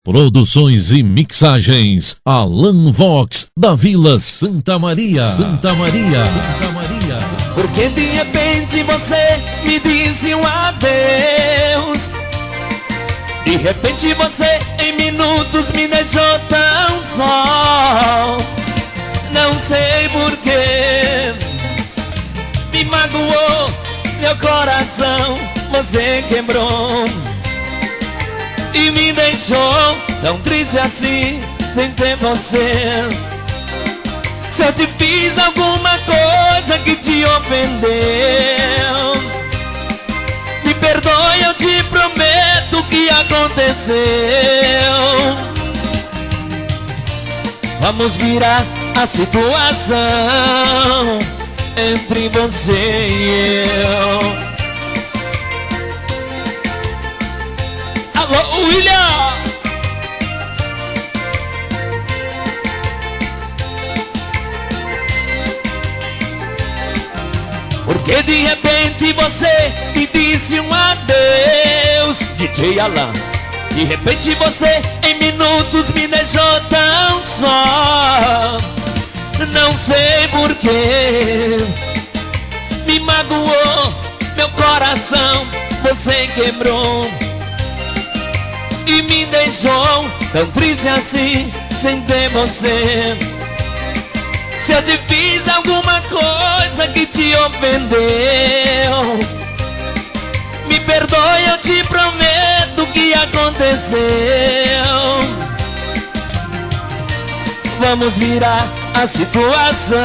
Produções e mixagens Alan Vox, da Vila Santa Maria. Santa Maria. Santa Maria. Porque de repente você me disse um adeus. De repente você em minutos me deixou tão só. Não sei porquê, me magoou meu coração, você quebrou e me deixou tão triste assim, sem ter você. Se eu te fiz alguma coisa que te ofendeu, me perdoe, eu te prometo que aconteceu. Vamos virar a situação entre você e eu. Alô, William! Porque de repente você me disse um adeus, DJ Alan. De repente você em minutos me deixou tão só. Não sei porquê, me magoou meu coração, você quebrou e me deixou tão triste assim, sem ter você. Se eu te fiz alguma coisa que te ofendeu, me perdoe, eu te prometo que aconteceu. Vamos virar a situação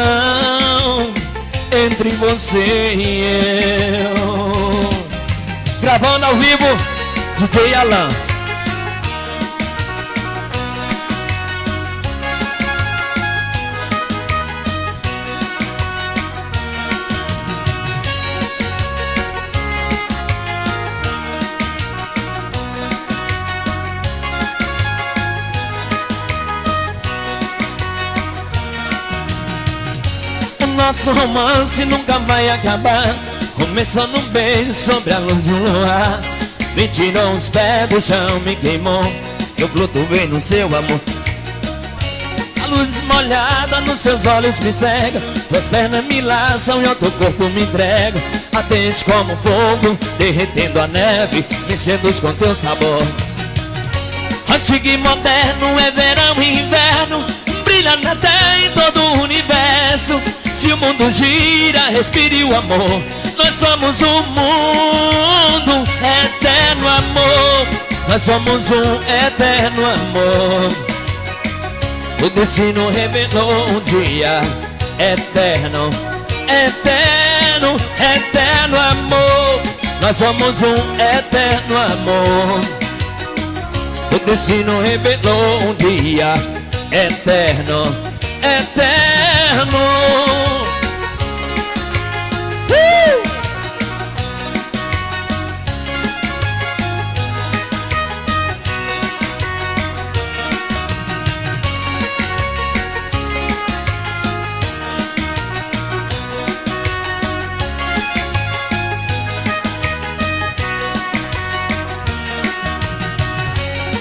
entre você e eu. Gravando ao vivo, DJ Alan. Nosso romance nunca vai acabar. Começou num beijo sobre a luz do luar. Me tirou os pés do chão, me queimou. Eu flutuei no seu amor. A luz molhada nos seus olhos me cega. Tuas pernas me laçam e o teu corpo me entrega. Ardente como fogo, derretendo a neve. Me seduz com teu sabor. Antigo e moderno, é verão e inverno. Brilha na terra em todo o universo. Se o mundo gira, respire o amor. Nós somos um mundo, eterno amor. Nós somos um eterno amor. O destino revelou um dia eterno, eterno, eterno amor. Nós somos um eterno amor. O destino revelou um dia eterno, eterno.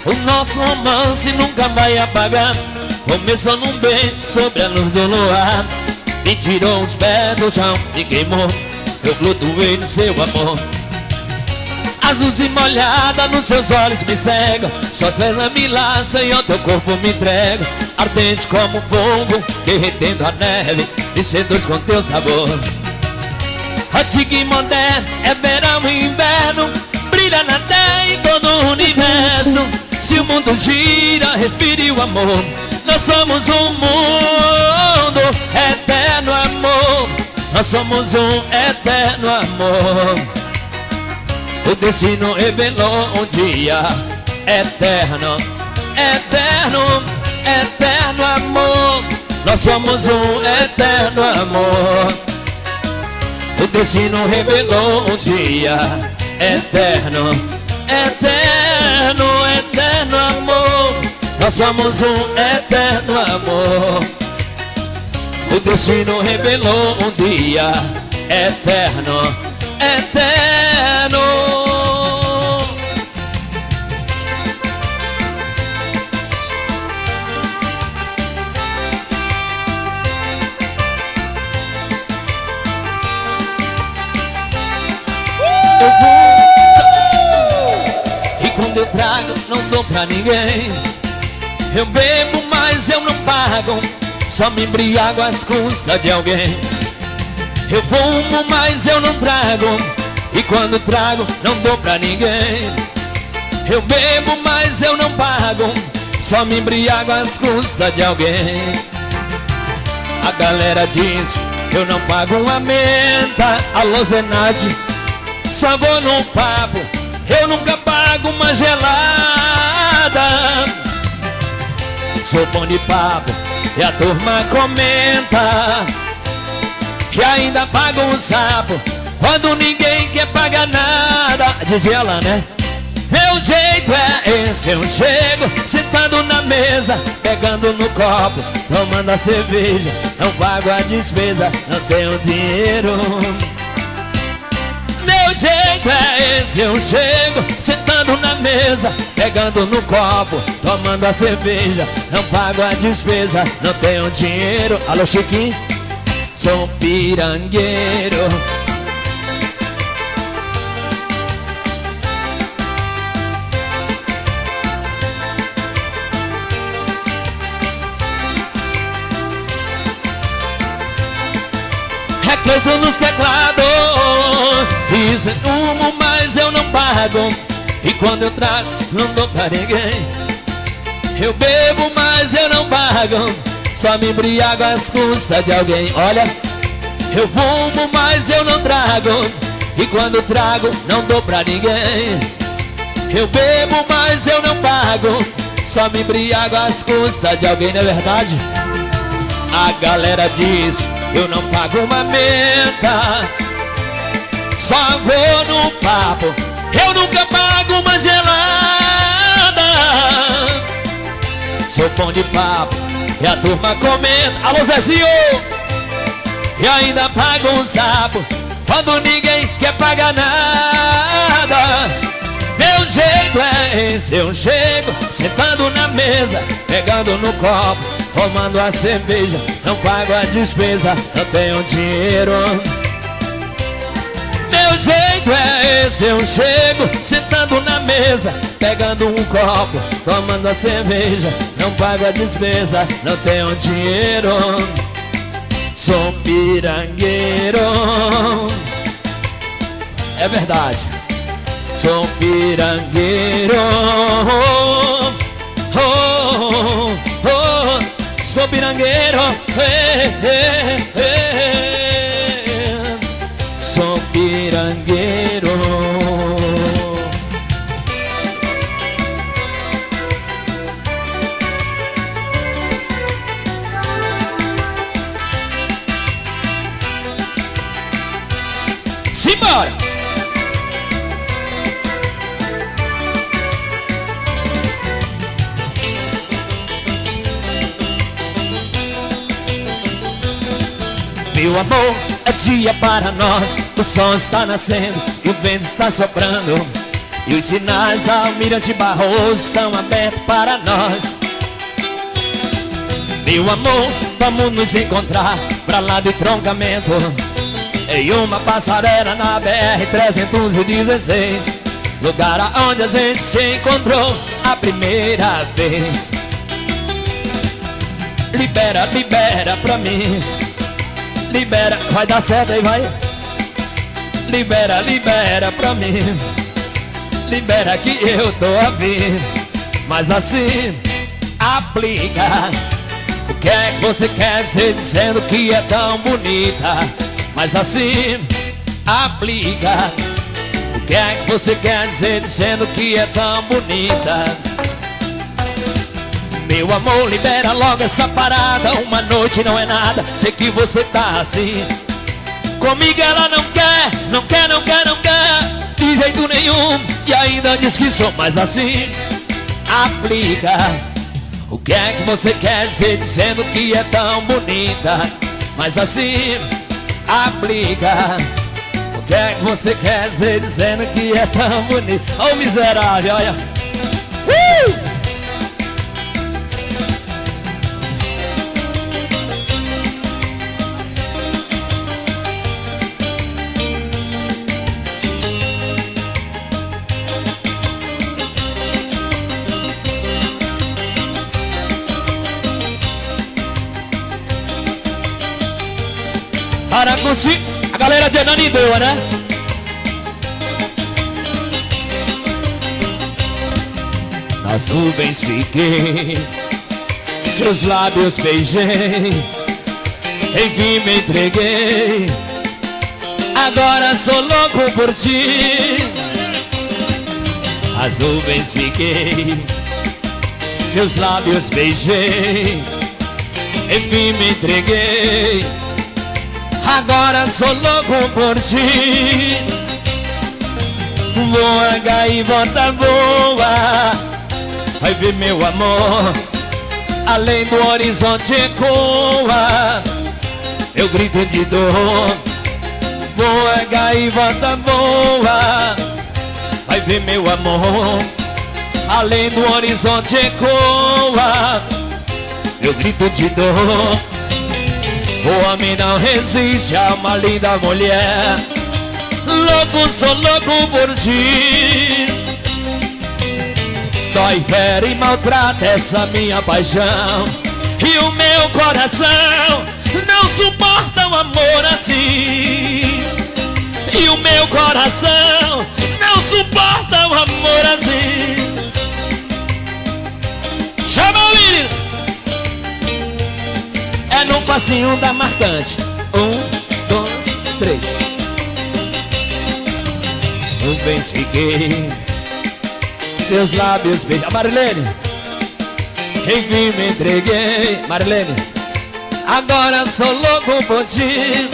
O nosso romance nunca vai apagar. Começou num beijo sobre a luz do luar. Me tirou os pés do chão, me queimou. Eu flutuei no seu amor. Azul e molhada nos seus olhos me cegam. Suas pernas me laçam e o teu corpo me entrega. Ardente como fogo, derretendo a neve. Me seduz com teu sabor. Antigo e moderno, é verão e inverno. Brilha na terra e todo o universo. Se o mundo gira, respire o amor. Nós somos um mundo, eterno amor. Nós somos um eterno amor. O destino revelou um dia eterno, eterno, eterno amor. Nós somos um eterno amor. O destino revelou um dia eterno, eterno, eterno amor. Nós somos um eterno amor. O destino revelou um dia eterno, eterno. eu fumo e quando eu trago não dou pra ninguém. Eu bebo, mas eu não pago, só me embriago às custas de alguém. Eu fumo, mas eu não trago, e quando trago não dou pra ninguém. Eu bebo, mas eu não pago, só me embriago às custas de alguém. A galera diz que eu não pago uma menta. Alô Zenate, só vou num papo, eu nunca pago uma gelada. Sou bom de papo e a turma comenta, e ainda pago um sapo quando ninguém quer pagar nada. Dizia ela, né? Meu jeito é esse, eu chego sentado na mesa, pegando no copo, tomando a cerveja. Não pago a despesa, não tenho dinheiro. Meu jeito é esse, eu chego sentando na mesa, pegando no copo, tomando a cerveja. Não pago a despesa, não tenho dinheiro. Alô Chiquinho, sou um pirangueiro. Recluso nos teclados, dizem humo, mas eu não pago, e quando eu trago não dou pra ninguém. Eu bebo, mas eu não pago, só me embriago às custas de alguém. Olha, eu fumo, mas eu não trago, e quando trago não dou pra ninguém. Eu bebo, mas eu não pago, só me embriago às custas de alguém, não é verdade? A galera diz eu não pago uma menta, só vou no papo, eu nunca pago uma gelada. Sou bom de papo e a turma comenta. Alô Zezinho, e ainda pago um sapo quando ninguém quer pagar nada. Meu jeito é esse, eu chego sentando na mesa, pegando no copo, tomando a cerveja. Não pago a despesa, não tenho dinheiro. Meu jeito é esse, eu chego sentando na mesa, pegando um copo, tomando a cerveja. Não pago a despesa, não tenho dinheiro. Sou um pirangueiro. É verdade, sou um pirangueiro. Oh, oh, oh. Sou pirangueiro, sou pirangueiro. Simbora! Meu amor, é dia para nós, o sol está nascendo e o vento está soprando, e os sinais Almirante Barroso estão abertos para nós. Meu amor, vamos nos encontrar pra lá do entroncamento, em uma passarela na BR-316, lugar aonde a gente se encontrou a primeira vez. Libera, libera pra mim, libera, vai dar certo aí, vai. Libera, libera pra mim, libera que eu tô a vir. Mas assim, aplica. O que é que você quer dizer dizendo que é tão bonita? Mas assim, aplica. O que é que você quer dizer dizendo que é tão bonita? Meu amor, libera logo essa parada. Uma noite não é nada, sei que você tá assim. Comigo ela não quer, não quer, não quer, não quer de jeito nenhum, e ainda diz que sou mais assim. Aplica. O que é que você quer dizer dizendo que é tão bonita? Mas assim, aplica. O que é que você quer dizer dizendo que é tão bonita? Ô miserável, olha. para curtir. A galera de Ananindeua, né? Nas nuvens fiquei, seus lábios beijei, enfim me entreguei. Agora sou louco por ti. As nuvens fiquei, seus lábios beijei, enfim me entreguei. Agora sou louco por ti. Voa, gaivota, voa, vai ver meu amor, além do horizonte ecoa meu grito de dor. Voa, gaivota, voa, vai ver meu amor, além do horizonte ecoa meu grito de dor. O homem não resiste a uma linda mulher. Louco, sou louco por ti. Dói, fere e maltrata essa minha paixão, e o meu coração não suporta um amor assim. E o meu coração não suporta um amor assim. Chama o menino! É no passinho da marcante. 1, 2, 3. Nuvens fiquei, seus lábios beijam. Marilene, enfim me entreguei. Marilene, agora sou louco por ti.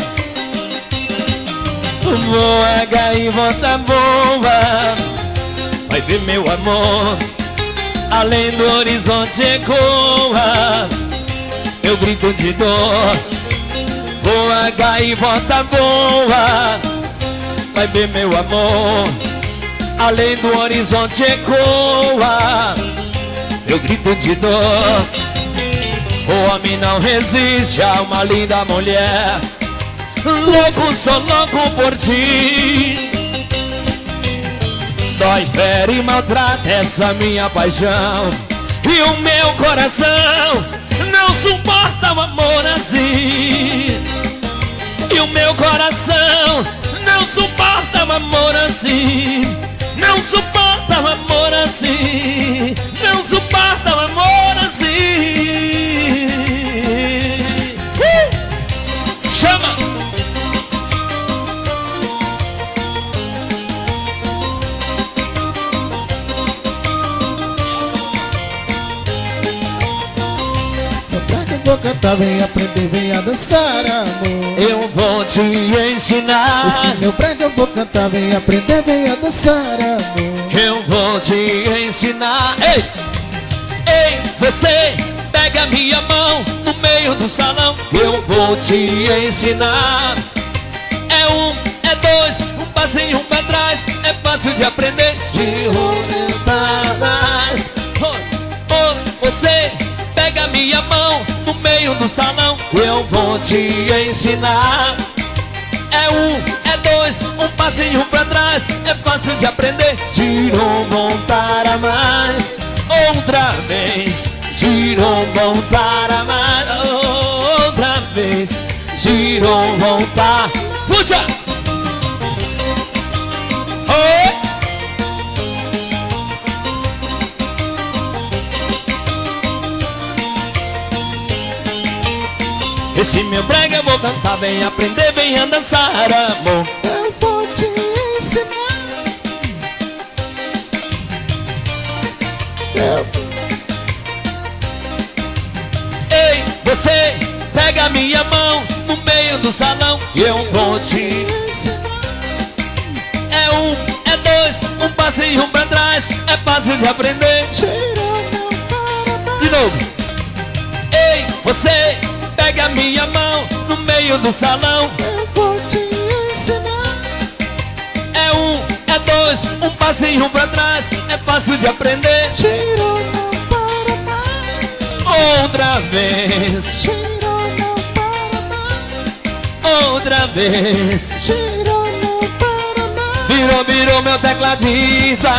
Voa, gaivota, voa, vai ver meu amor, além do horizonte ecoa meu grito de dor. Voa, gaivota, voa, vai ver meu amor, além do horizonte ecoa meu grito de dor. O homem não resiste a uma linda mulher. Louco, sou louco por ti. Dói, fere e maltrata essa minha paixão, e o meu coração não suporta um amor assim. E o meu coração não suporta um amor assim. Não suporta um amor assim. Não suporta um amor assim. Chama! Vou cantar, vem aprender, vem a dançar, amor. Eu vou te ensinar. Esse meu brega eu vou cantar, vem aprender, vem a dançar, amor. Eu vou te ensinar. Ei, ei, você pega minha mão no meio do salão. Eu vou te ensinar. É 1, é 2, um passinho pra trás. É fácil de aprender, de orientar mais. Você pega minha mão no meio do salão. Eu vou te ensinar. É 1, é 2, um passinho pra trás. É fácil de aprender, girou, voltar a mais. Outra vez, girou, voltar a mais. Outra vez, girou, voltar. Puxa! Oi! Esse meu brega eu vou cantar, vem aprender, vem a dançar, amor. Eu vou te ensinar. Ei, você pega minha mão no meio do salão. Eu vou te ensinar. É 1, é 2, um passinho pra trás. É fácil de aprender. De novo. Ei, você pega minha mão no meio do salão. Eu vou te ensinar. É 1, é 2, um passinho pra trás. É fácil de aprender. Girou, não para mais. Outra vez. Girou, não para mais. Outra vez. Girou, não para mais. Virou, virou meu tecladista.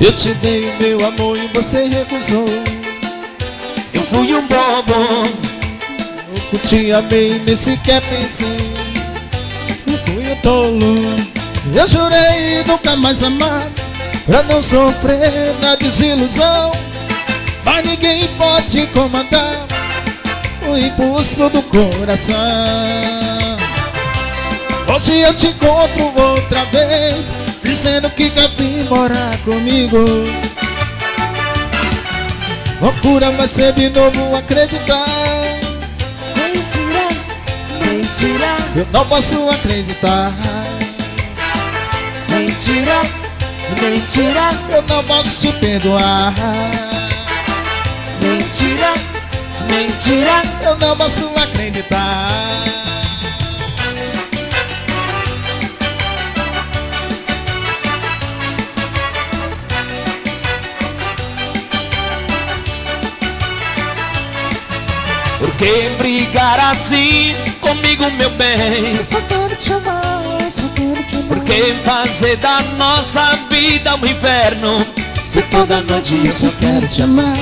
Eu te dei o meu amor e você recusou. Eu fui um bobo. Eu te amei e nem sequer pensei. Eu fui um tolo. Eu jurei nunca mais amar, pra não sofrer na desilusão. Mas ninguém pode comandar o impulso do coração. Hoje eu te encontro outra vez, dizendo que quer vir morar comigo. Loucura vai ser de novo acreditar. Mentira, mentira, Eu não posso acreditar. mentira, mentira, Eu não posso te perdoar. mentira, mentira. Eu não posso acreditar. Por que brigar assim comigo, meu bem? Só quero te amar, só quero te amar. Por que fazer da nossa vida um inferno? Se toda noite eu só quero te amar.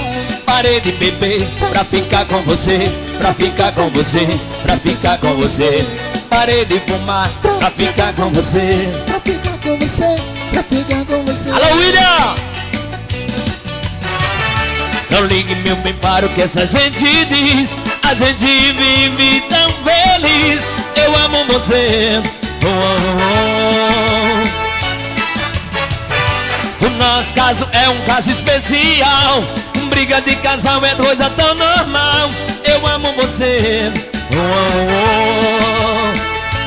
Parei de beber pra ficar com você, pra ficar com você, pra ficar com você. Parei de fumar pra ficar com você. Pra ficar com você, pra ficar com você. Alô, William! Não ligue, meu bem, para o que essa gente diz. A gente vive tão feliz. Eu amo você. Oh, oh, oh. O nosso caso é um caso especial. Briga de casal é coisa tão normal. Eu amo você. Oh, oh,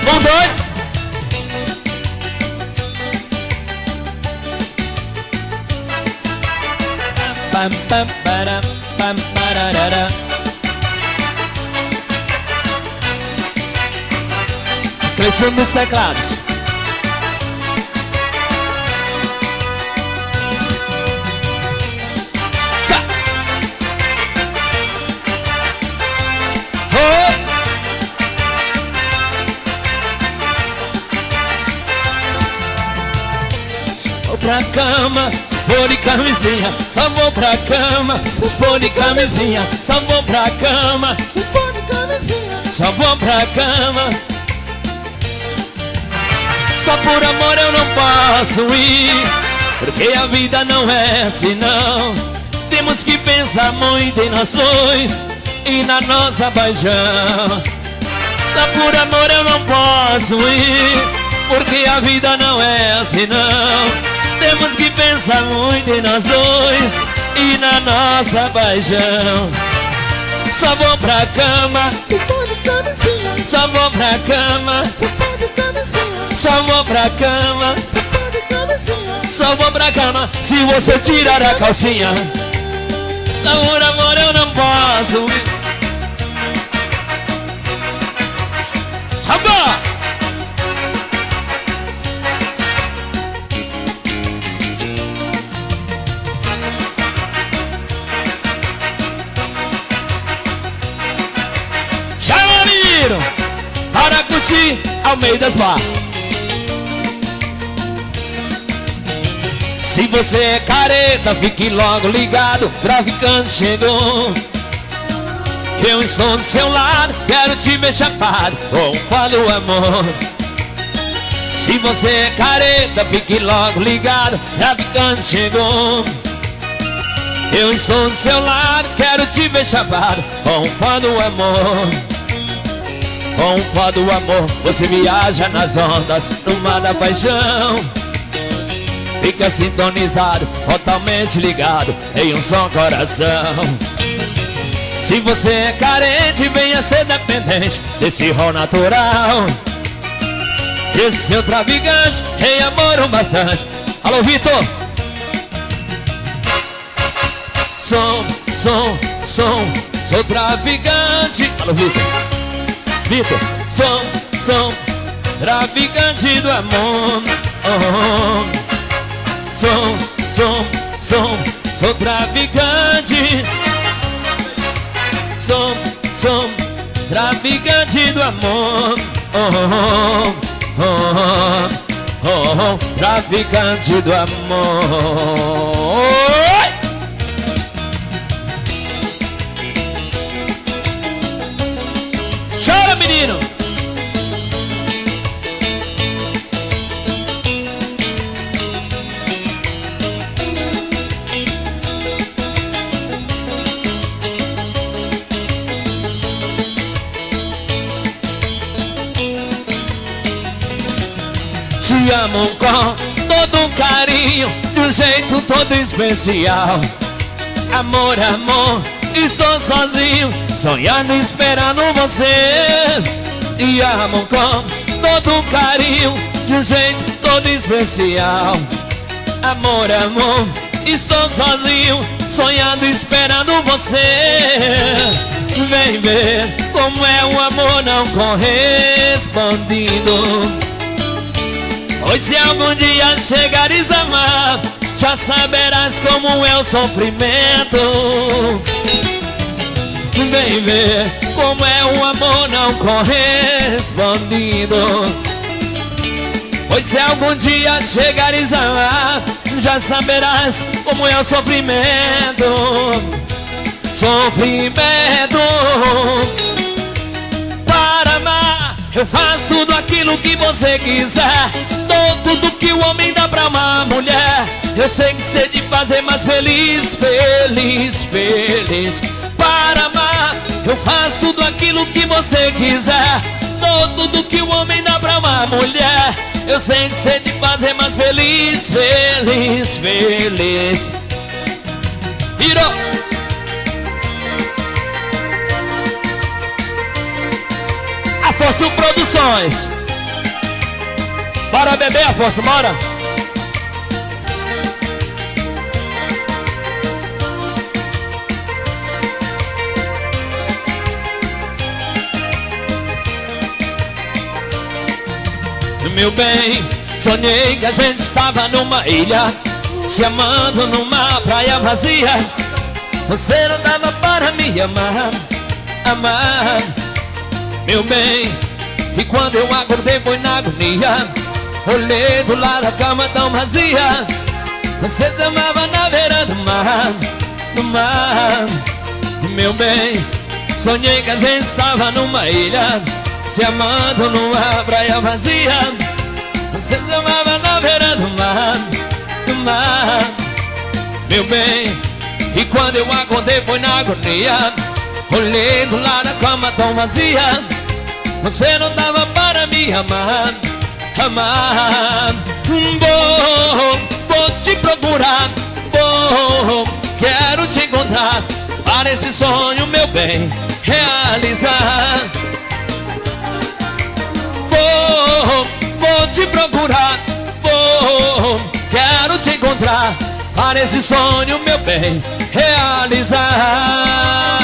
oh. Um, dois. Pam, pam, para, pam, pararara. Cresceu nos teclados. Tchá. Oh. Vou pra cama, se for de camisinha. Só vou pra cama, se for de camisinha. Só vou pra cama, Se for de camisinha. só vou pra cama. Só por amor eu não posso ir, porque a vida não é assim não. Temos que pensar muito em nós dois e na nossa paixão. Só por amor eu não posso ir, porque a vida não é assim não. Temos que pensar muito em nós dois e na nossa paixão. Só vou pra cama, Se for de camisinha. só vou pra cama, Se for de camisinha. só vou pra cama, Se for de camisinha. só vou pra cama se você tirar a calcinha. Só por amor eu não posso ir. Agora! Chama, menino! Para curtir Almeidas Bar. Se você é careta, fique logo ligado. Traficante chegou. Eu estou do seu lado, quero te ver chapado com o pó do amor. Se você é careta, fique logo ligado. Traficante chegou. Eu estou do seu lado, quero te ver chapado com o pó do amor. Com o pó do amor, você viaja nas ondas, no mar da paixão. Fica sintonizado, totalmente ligado em um só coração. Se você é carente, venha ser dependente desse rol natural. Esse seu traficante tem amor o bastante. Alô, Vitor! Sou traficante. Alô, Vitor! Vitor! Sou traficante do amor. Sou traficante. Sou traficante do amor. oh, traficante do amor. Chora, menino! Te amo com todo carinho, de um jeito todo especial. Amor, amor, estou sozinho, sonhando, esperando você. Te amo com todo carinho, de um jeito todo especial. Amor, amor, estou sozinho, sonhando, esperando você. Vem ver como é o amor não correspondido. Pois se algum dia chegares a amar, já saberás como é o sofrimento. Vem ver como é o amor não correspondido. Pois se algum dia chegares a amar, já saberás como é o sofrimento. Sofrimento. Para amar, eu faço tudo aquilo que você quiser. Dou tudo que o homem dá pra uma mulher. Eu sei que sei de fazer mais feliz, feliz, feliz. Para amar, eu faço tudo aquilo que você quiser. Dou tudo que o homem dá pra uma mulher. Eu sei que sei de fazer mais feliz, feliz, feliz. Virou! Afonso Produções. Bora beber, Afonso, bora. Meu bem, sonhei que a gente estava numa ilha, se amando numa praia vazia. Você não dava para me amar, amar. Meu bem, e quando eu acordei foi na agonia. Olhei do lado da cama tão vazia. Você se amava na beira do mar, do mar. Meu bem, sonhei que a gente estava numa ilha, se amando numa praia vazia. Você se amava na beira do mar, do mar. Meu bem, e quando eu acordei foi na agonia. Olhei do lado da cama tão vazia. Você não dava para me amar, amar. Vou te procurar, quero te encontrar, para esse sonho, meu bem, realizar. Vou te procurar, quero te encontrar, para esse sonho, meu bem, realizar.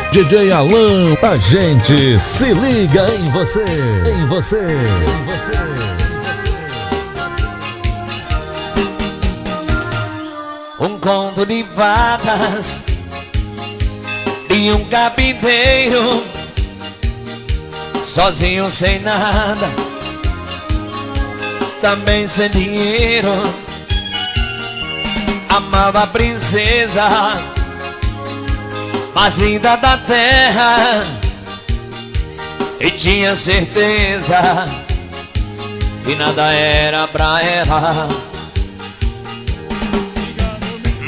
DJ Alan, a gente se liga em você, em você, em você. Um conto de fadas e um carpinteiro, sozinho sem nada, também sem dinheiro. Amava a princesa mais linda da terra e tinha certeza que nada era pra ela.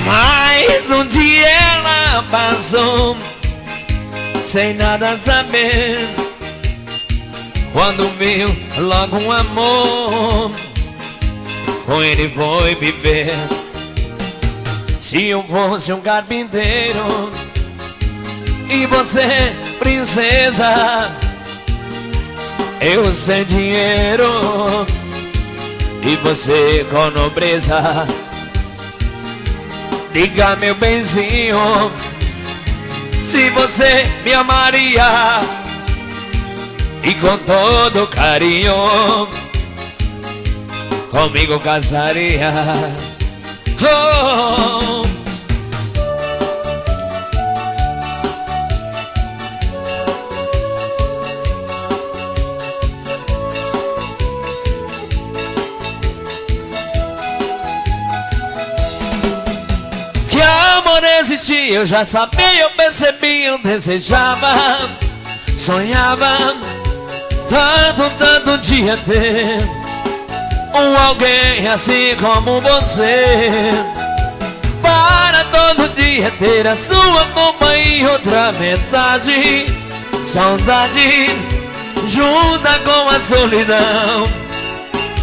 Mas um dia ela passou sem nada saber, quando viu logo um amor, com ele foi viver. Se eu fosse um carpinteiro e você, princesa, eu sem dinheiro e você com nobreza, diga, meu benzinho, se você me amaria e com todo carinho comigo casaria. Oh, amor existia, eu já sabia, eu percebi, eu desejava, sonhava tanto dia ter um alguém assim como você, para todo dia ter a sua companhia, outra metade, saudade junta com a solidão,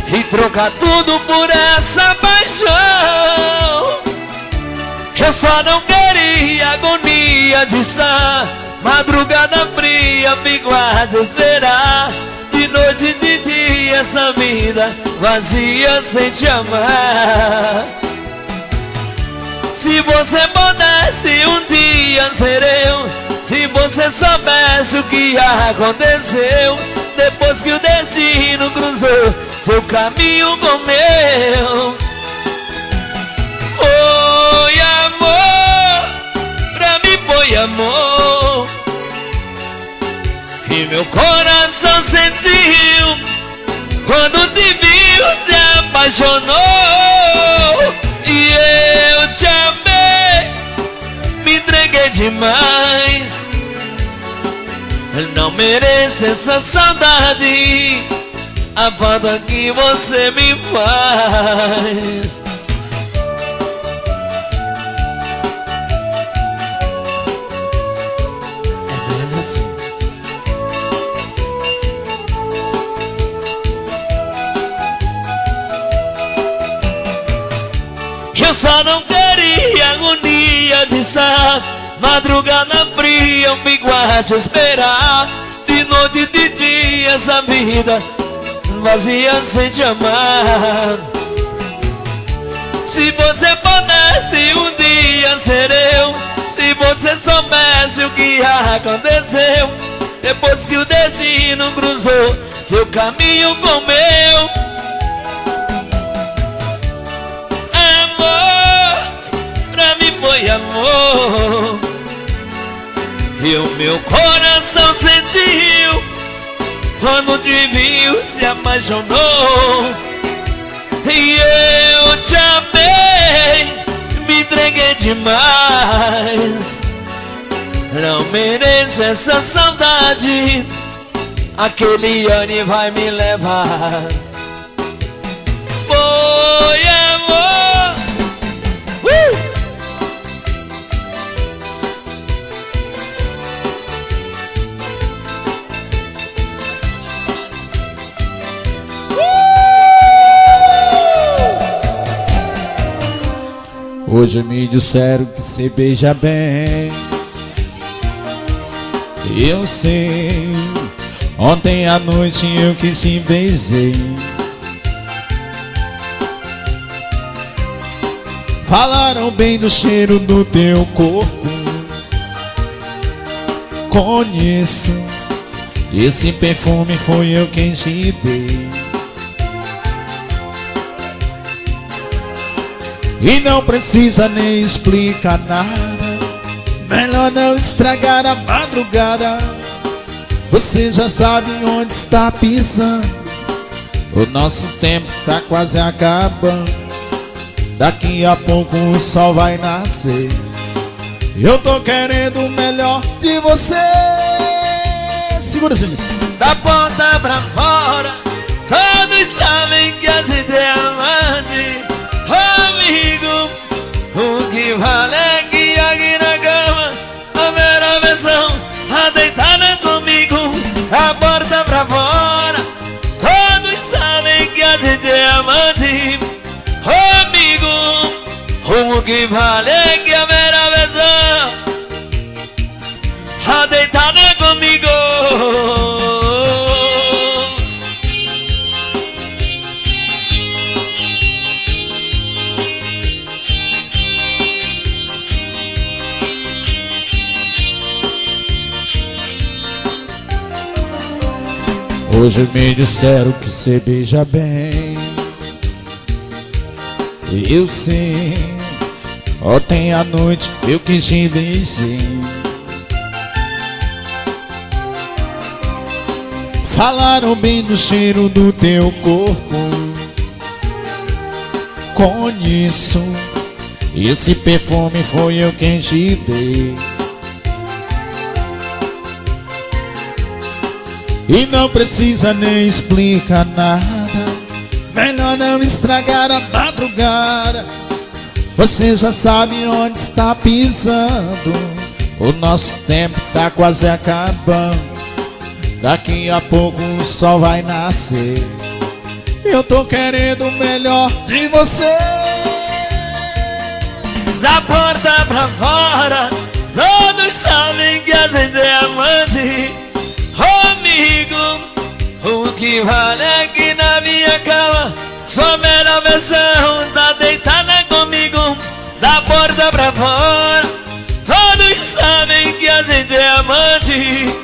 e trocar tudo por essa paixão. Eu só não queria agonia de estar madrugada fria, fico a desesperar, de noite e de dia, essa vida vazia sem te amar. Se você pudesse um dia ser eu, se você soubesse o que aconteceu depois que o destino cruzou seu caminho com o meu. Foi amor, pra mim foi amor, e meu coração sentiu quando te viu, se apaixonou. E eu te amei, me entreguei demais, não mereço essa saudade, a falta que você me faz. É bem assim. Eu só não queria agonia de estar madrugada fria, eu fico a te esperar, de noite e de dia, essa vida vazia sem te amar. Se você pudesse um dia ser eu, se você soubesse o que aconteceu depois que o destino cruzou seu caminho com o meu. Foi amor, e o meu coração sentiu quando te viu, se apaixonou. E eu te amei, me entreguei demais, não mereço essa saudade, aquele ano vai me levar. Foi amor. Hoje me disseram que cê beija bem, eu sei, ontem à noite eu que te beijei. Falaram bem do cheiro do teu corpo, conheço, esse perfume foi eu quem te dei. E não precisa nem explicar nada, melhor não estragar a madrugada. Você já sabe onde está pisando, o nosso tempo tá quase acabando, daqui a pouco o sol vai nascer. Eu tô querendo o melhor de você. Segura assim. Da porta pra fora, todos sabem que a gente é amante. Amigo, o que vale é que aqui na cama a melhor versão, a deitada comigo, a porta pra fora, todos sabem que a gente é amante. Amigo, o que vale é que a melhor versão, a deitada comigo. Hoje me disseram que cê beija bem, eu sei, ontem à noite eu que te beijei. Falaram bem do cheiro do teu corpo, conheço, Esse perfume foi eu quem te dei. E não precisa nem explicar nada. Melhor não estragar a madrugada. Você já sabe onde está pisando. O nosso tempo tá quase acabando. Daqui a pouco o sol vai nascer. Eu tô querendo o melhor de você. Da porta pra fora, todos sabem que a gente é amante. Amigo, o que vale aqui na minha cama, sua melhor versão tá deitada comigo. Da porta pra fora, todos sabem que a gente é amante.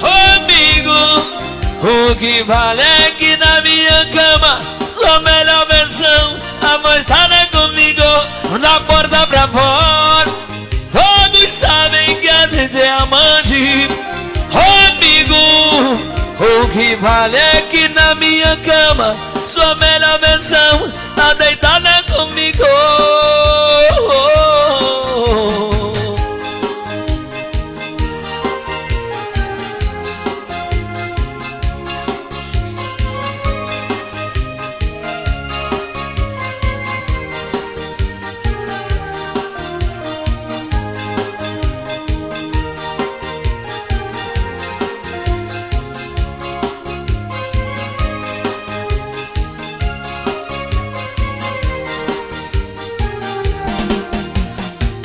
Amigo, o que vale é que na minha cama, sua melhor versão, amor, está comigo. Da porta pra fora, todos sabem que a gente é amante. Amigo, o que vale é que na minha cama, sua melhor versão tá deitada comigo.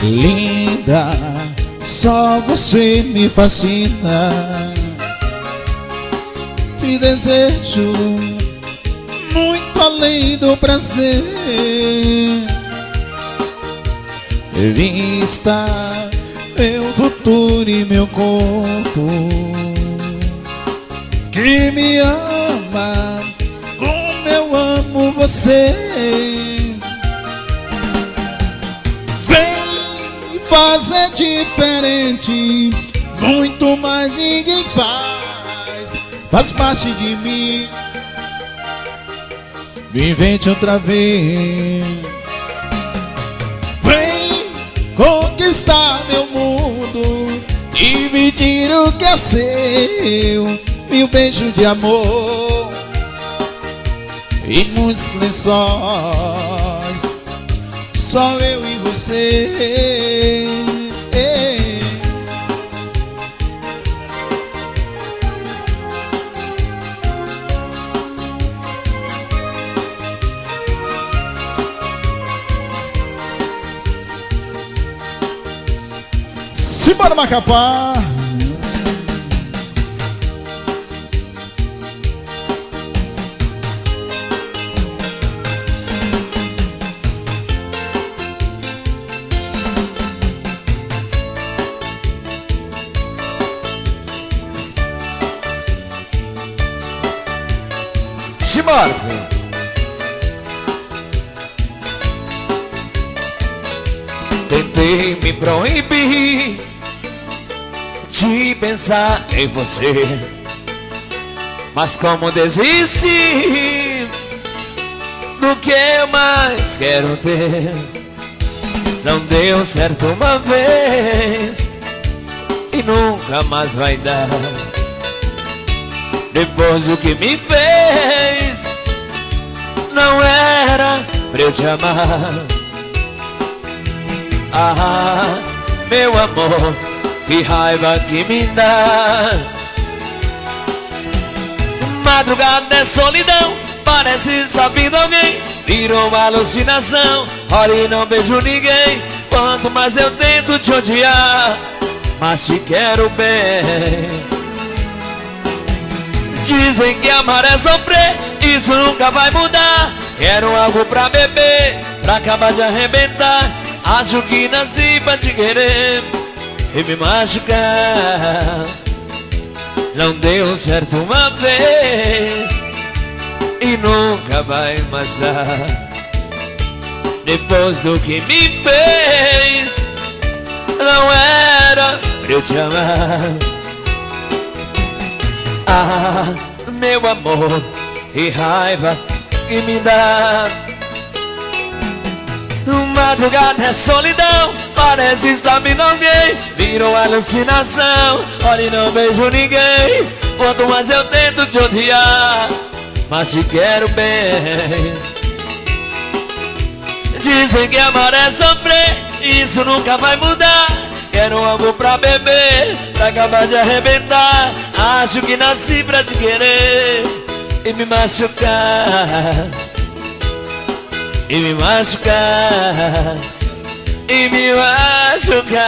Linda, só você me fascina. Te desejo muito além do prazer. Vista meu futuro e meu corpo, que me ama como eu amo você. Fazer diferente, muito mais ninguém faz parte de mim. Me invente outra vez. Vem conquistar meu mundo, dividir o que é seu, e um beijo de amor e muitos lençóis, só eu e você. Simbora, Macapá. Simbora. Tentei me proibir de pensar em você, mas como desisti do que eu mais quero ter. Não deu certo uma vez e nunca mais vai dar. Depois do que me fez, não era pra eu te amar. Ah, meu amor, que raiva que me dá. Madrugada é solidão, parece saber de alguém. Virou uma alucinação, olha e não vejo ninguém. Quanto mais eu tento te odiar, mas te quero bem. Dizem que amar é sofrer, isso nunca vai mudar. Quero algo pra beber, pra acabar de arrebentar. Acho que nasci pra te querer e me machucar. Não deu certo uma vez e nunca vai mais dar. Depois do que me fez, não era pra eu te amar. Ah, meu amor, que raiva que me dá. madrugada é solidão, parece estar vindo alguém, virou alucinação. Olha e não vejo ninguém, quanto mais eu tento te odiar, mas te quero bem. Dizem que amar é sofrer, isso nunca vai mudar. Quero algo pra beber, pra acabar de arrebentar. Acho que nasci pra te querer e me machucar, e me machucar, e me machucar.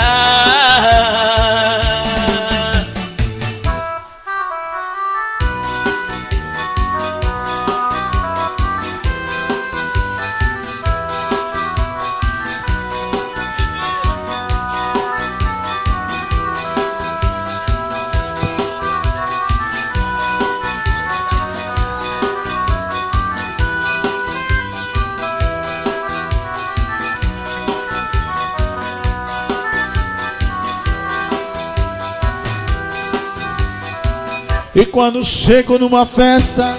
E quando chego numa festa,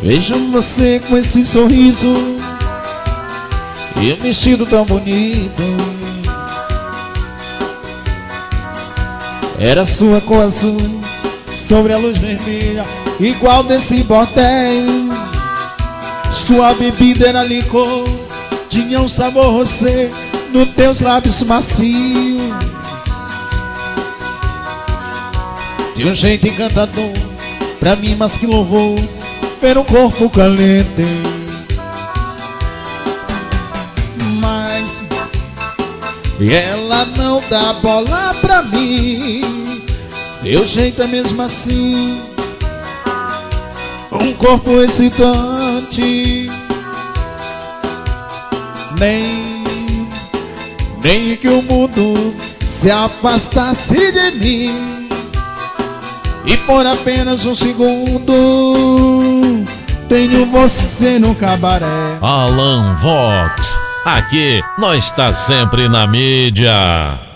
vejo você com esse sorriso e um vestido tão bonito. Era sua cor azul sobre a luz vermelha, igual desse bordel. Sua bebida era licor, tinha um sabor rosé nos teus lábios macios. De um jeito encantador, pra mim mas que louvor, ver um corpo caliente. Mas ela não dá bola pra mim, teu jeito é mesmo assim, um corpo excitante. Nem que o mundo se afastasse de mim, e por apenas um segundo tenho você no cabaré. Alan Vox, aqui nós tá sempre na mídia.